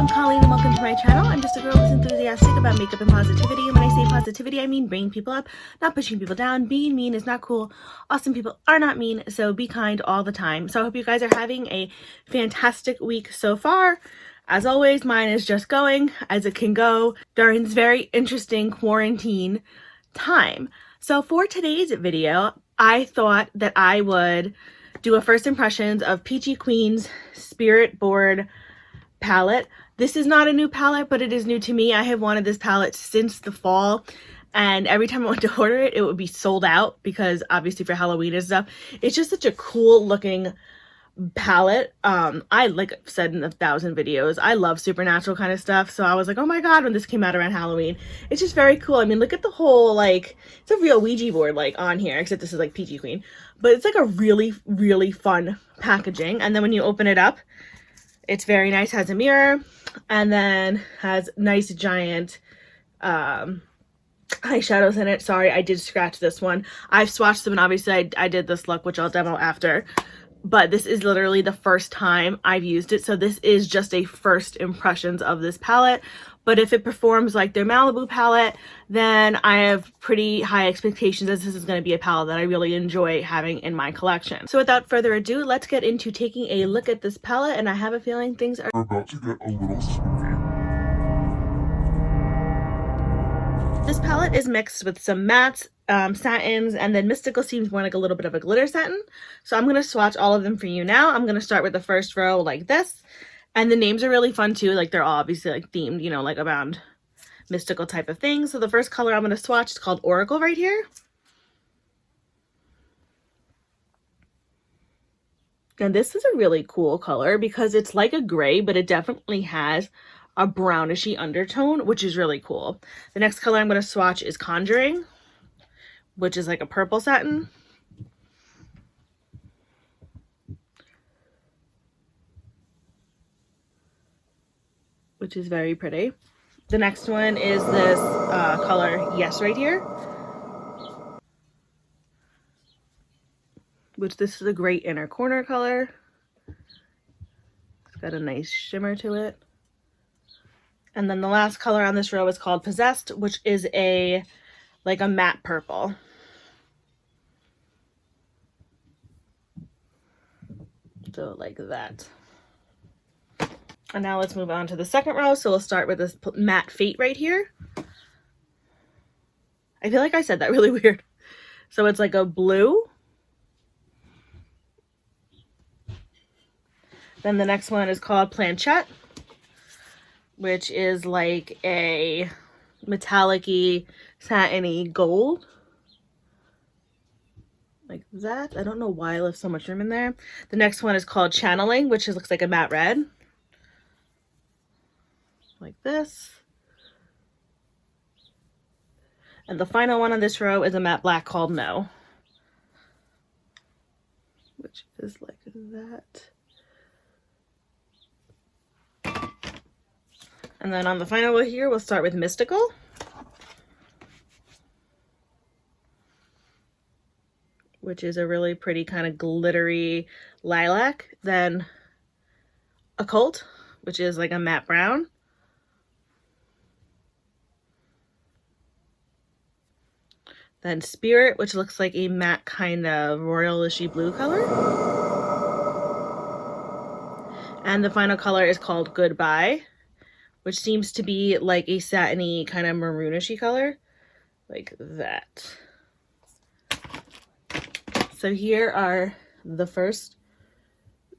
I'm Colleen and welcome to my channel. I'm just a girl who's enthusiastic about makeup and positivity, and when I say positivity, I mean bringing people up, not pushing people down. Being mean is not cool. Awesome people are not mean, so be kind all the time. So I hope you guys are having a fantastic week so far. As always, mine is just going as it can go during this very interesting quarantine time. So for today's video, I thought that I would do a first impressions of Peachy Queen's Spirit Board palette. This is not a new palette, but it is new to me. I have wanted this palette since the fall, and every time I went to order it, it would be sold out because obviously for Halloween and stuff. It's just such a cool looking palette. I, like I've said in 1,000 videos, I love supernatural kind of stuff, so I was like, oh my god, when this came out around Halloween. It's just very cool. I mean, look at the whole, like, it's a real Ouija board like on here, except this is like Peachy Queen, but it's like a really fun packaging. And then when you open it up, it's very nice, has a mirror, and then has nice giant eyeshadows in it. Sorry, I did scratch this one. I've swatched them, and obviously I did this look, which I'll demo after. But this is literally the first time I've used it, so this is just a first impressions of this palette. But if it performs like their Malibu palette, then I have pretty high expectations as this is going to be a palette that I really enjoy having in my collection. So without further ado, let's get into taking a look at this palette, and I have a feeling things are about to get a little spooky. This palette is mixed with some mattes, satins, and then Mystical seems more like a little bit of a glitter satin. So I'm going to swatch all of them for you now. I'm going to start with the first row like this. And the names are really fun too. Like, they're all obviously like themed, you know, like around mystical type of things. So the first color I'm going to swatch is called Oracle right here. And this is a really cool color because it's like a gray, but it definitely has a brownishy undertone, which is really cool. The next color I'm going to swatch is Conjuring, which is like a purple satin. Which is very pretty. The next one is this color Yes right here, which this is a great inner corner color. It's got a nice shimmer to it. And then the last color on this row is called Possessed, which is a like a matte purple. So like that. And now let's move on to the second row. So we'll start with this matte Fate right here. I feel like I said that really weird. So it's like a blue. Then the next one is called Planchette, which is like a metallic-y, satiny gold. Like that. I don't know why I left so much room in there. The next one is called Channeling, which looks like a matte red. Like this. And the final one on this row is a matte black called No, which is like that. And then on the final row here, we'll start with Mystical, which is a really pretty kind of glittery lilac. Then Occult, which is like a matte brown. Then Spirit, which looks like a matte kind of royalish-y blue color. And the final color is called Goodbye, which seems to be like a satiny kind of maroonish-y color. Like that. So here are the first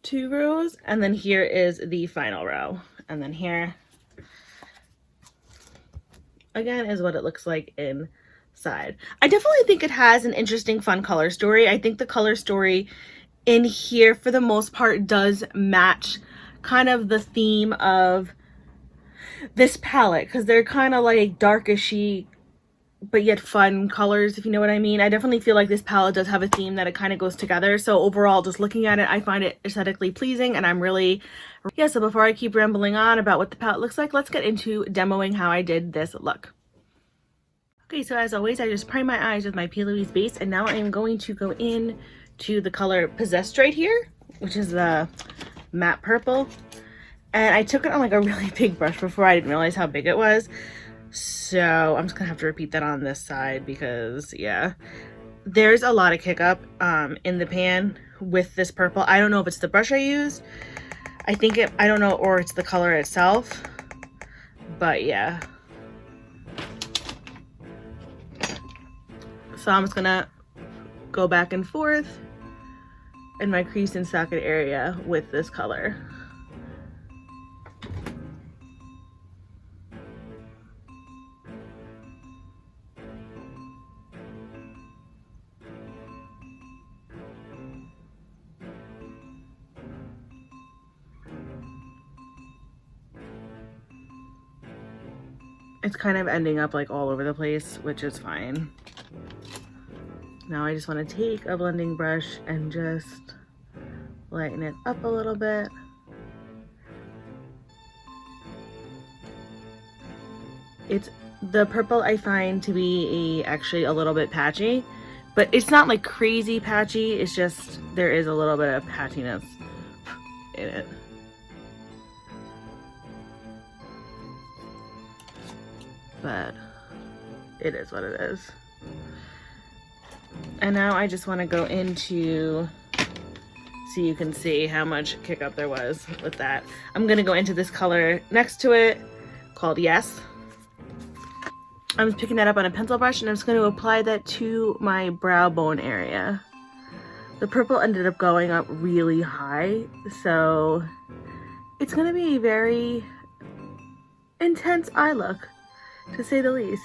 two rows, and then here is the final row. And then here, again, is what it looks like inside. I definitely think it has an interesting, fun color story. I think the color story in here, for the most part, does match kind of the theme of this palette, because they're kind of like darkishy, but yet fun colors, if you know what I mean. I definitely feel like this palette does have a theme that it kind of goes together. So overall, just looking at it, I find it aesthetically pleasing, and I'm really, yeah. So before I keep rambling on about what the palette looks like, let's get into demoing how I did this look. Okay, so as always, I just prime my eyes with my P. Louise base, and now I am going to go in to the color Possessed right here, which is the matte purple. And I took it on like a really big brush before. I didn't realize how big it was. So I'm just gonna have to repeat that on this side because yeah, there's a lot of kick up in the pan with this purple. I don't know if it's the brush I used. I don't know, or it's the color itself, but yeah. So I'm just gonna go back and forth in my crease and socket area with this color. It's kind of ending up like all over the place, which is fine. Now I just want to take a blending brush and just lighten it up a little bit. It's the purple I find to be actually a little bit patchy, but it's not like crazy patchy. It's just there is a little bit of patchiness in it. But it is what it is. And now I just want to go into, so you can see how much kick up there was with that. I'm going to go into this color next to it called Yes. I'm just picking that up on a pencil brush and I'm just going to apply that to my brow bone area. The purple ended up going up really high, so it's going to be a very intense eye look, to say the least.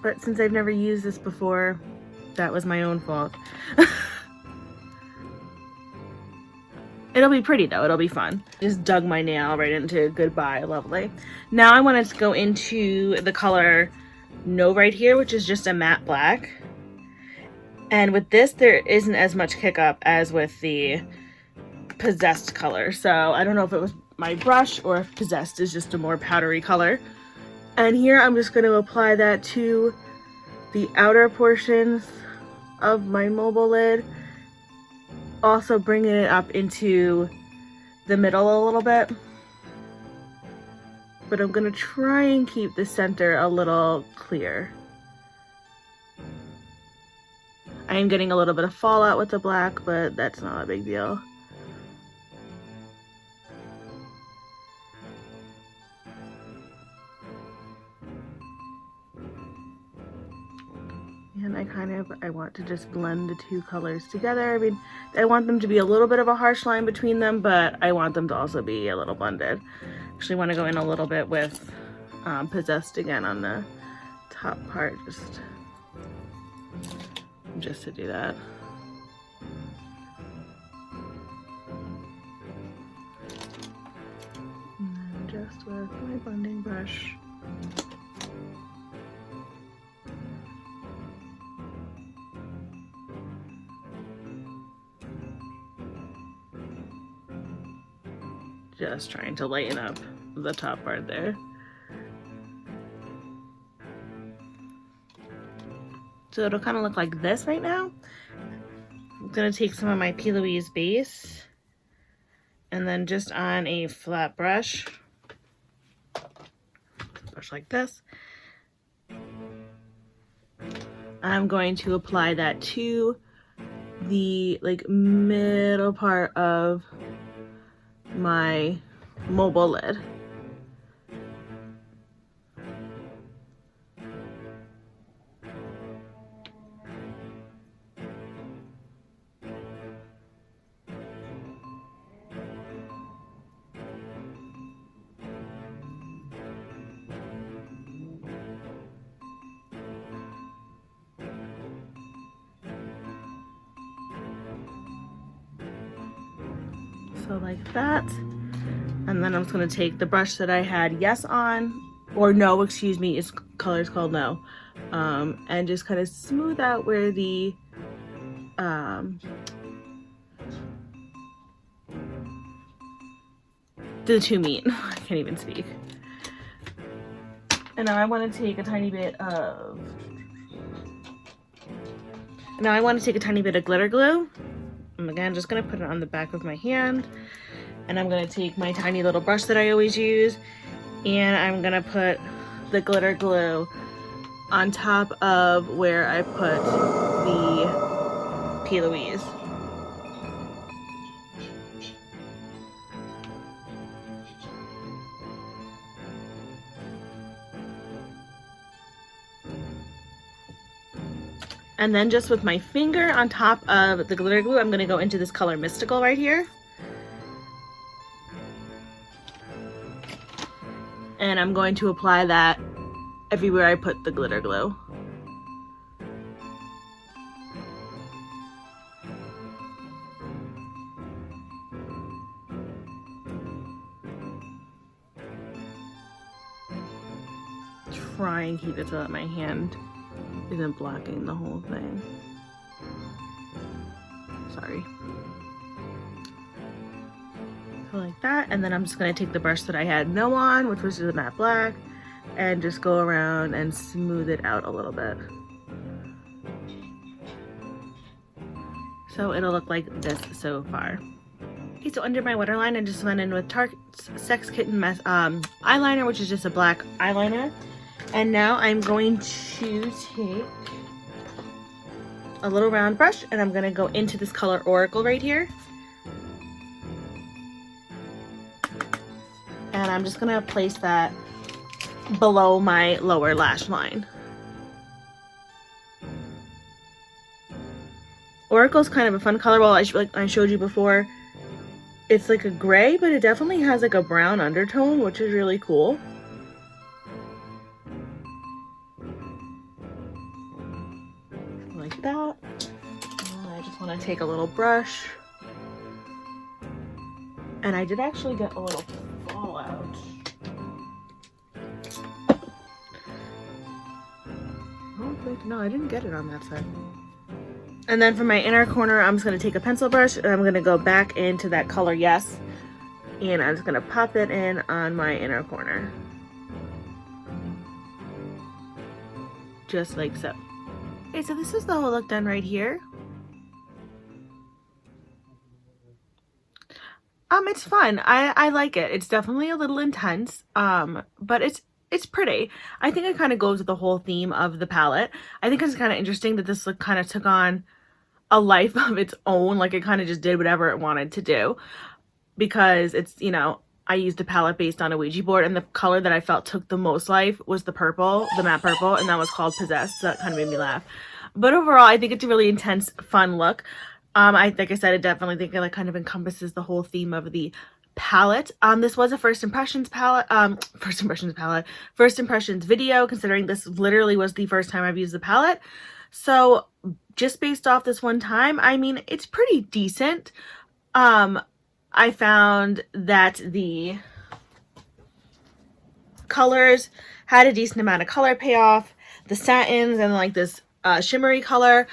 But since I've never used this before, that was my own fault. It'll be pretty though, it'll be fun. Just dug my nail right into goodbye, lovely. Now I wanted to go into the color No right here, which is just a matte black. And with this, there isn't as much kick up as with the Possessed color. So I don't know if it was my brush or if Possessed is just a more powdery color. And here I'm just going to apply that to the outer portions of my mobile lid. Also bringing it up into the middle a little bit. But I'm going to try and keep the center a little clear. I am getting a little bit of fallout with the black, but that's not a big deal. And I want to just blend the two colors together. I mean, I want them to be a little bit of a harsh line between them, but I want them to also be a little blended. Actually want to go in a little bit with Possessed again on the top part, just to do that. And then just with my blending brush. Just trying to lighten up the top part there. So it'll kind of look like this right now. I'm gonna take some of my P. Louise base and then just on a flat brush like this, I'm going to apply that to the middle part of my mobile lid. So like that. And then I'm just going to take the brush that I had Yes on, or No, excuse me, its color is called No, and just kind of smooth out where the two meet. I can't even speak. And now I want to take a tiny bit of glitter glue. I'm again just going to put it on the back of my hand And I'm going to take my tiny little brush that I always use, and I'm going to put the glitter glue on top of where I put the P. Louise. And then just with my finger on top of the glitter glue, I'm going to go into this color Mystical right here. And I'm going to apply that everywhere I put the glitter glue. Try and keep it so that my hand isn't blocking the whole thing. Sorry. So like that, and then I'm just going to take the brush that I had no on, which was the matte black, and just go around and smooth it out a little bit. So it'll look like this so far. Okay, so under my waterline, I just went in with Tarte's Sex Kitten eyeliner, which is just a black eyeliner. And now I'm going to take a little round brush, and I'm going to go into this color Oracle right here. And I'm just going to place that below my lower lash line. Oracle's kind of a fun color. Well, like I showed you before, it's like a gray, but it definitely has like a brown undertone, which is really cool. Like that. And I just want to take a little brush. And I did actually get a little fallout. No, I didn't get it on that side. And then for my inner corner, I'm just going to take a pencil brush and I'm going to go back into that color Yes. And I'm just going to pop it in on my inner corner. Just like so. Okay, so this is the whole look done right here. It's fun. I like it. It's definitely a little intense, but it's pretty. I think it kind of goes with the whole theme of the palette. I think it's kind of interesting that this look kind of took on a life of its own. Like it kind of just did whatever it wanted to do, because it's, you know, I used a palette based on a Ouija board, and the color that I felt took the most life was the purple, the matte purple, and that was called Possessed, so that kind of made me laugh. But overall, I think it's a really intense, fun look. Like I said, I definitely think it like kind of encompasses the whole theme of the palette. This was a first impressions video, considering this literally was the first time I've used the palette. So just based off this one time, I mean, it's pretty decent. I found that the colors had a decent amount of color payoff. The satins and like this shimmery color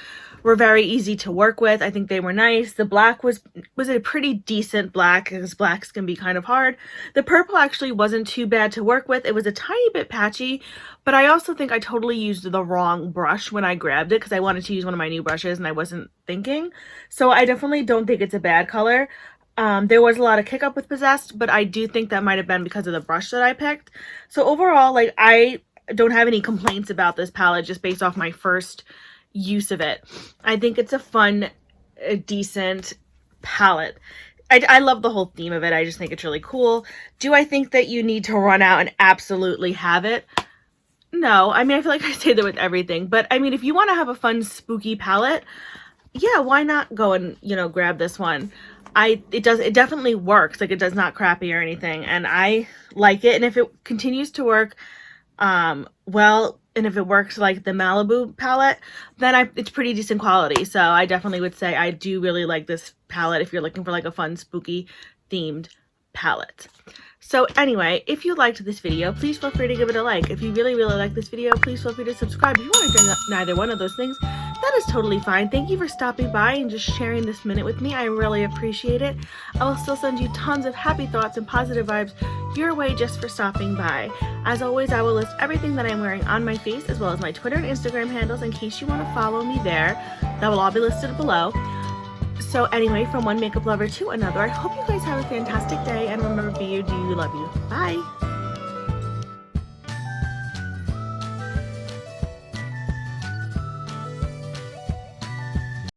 were very easy to work with. I think they were nice. The black was a pretty decent black, because blacks can be kind of hard. The purple actually wasn't too bad to work with. It was a tiny bit patchy, but I also think I totally used the wrong brush when I grabbed it, because I wanted to use one of my new brushes and I wasn't thinking. So I definitely don't think it's a bad color. There was a lot of kick up with Possessed, but I do think that might have been because of the brush that I picked. So overall, like, I don't have any complaints about this palette just based off my first use of it. I think it's a fun, decent palette. I love the whole theme of it. I just think it's really cool. Do I think that you need to run out and absolutely have it? No. I mean, I feel like I say that with everything, but I mean, if you want to have a fun, spooky palette, yeah, why not go and, you know, grab this one? It definitely works. Like, it does not crappy or anything, and I like it. And if it continues to work, well, and if it works like the Malibu palette, then it's pretty decent quality. So I definitely would say I do really like this palette if you're looking for like a fun, spooky themed palette. So anyway, if you liked this video, please feel free to give it a like. If you really, really like this video, please feel free to subscribe. If you want to do neither one of those things, that is totally fine. Thank you for stopping by and just sharing this minute with me. I really appreciate it. I will still send you tons of happy thoughts and positive vibes your way just for stopping by. As always, I will list everything that I'm wearing on my face, as well as my Twitter and Instagram handles in case you want to follow me there. That will all be listed below. So anyway, from one makeup lover to another, I hope you guys have a fantastic day, and remember, be you, do you, love you. Bye!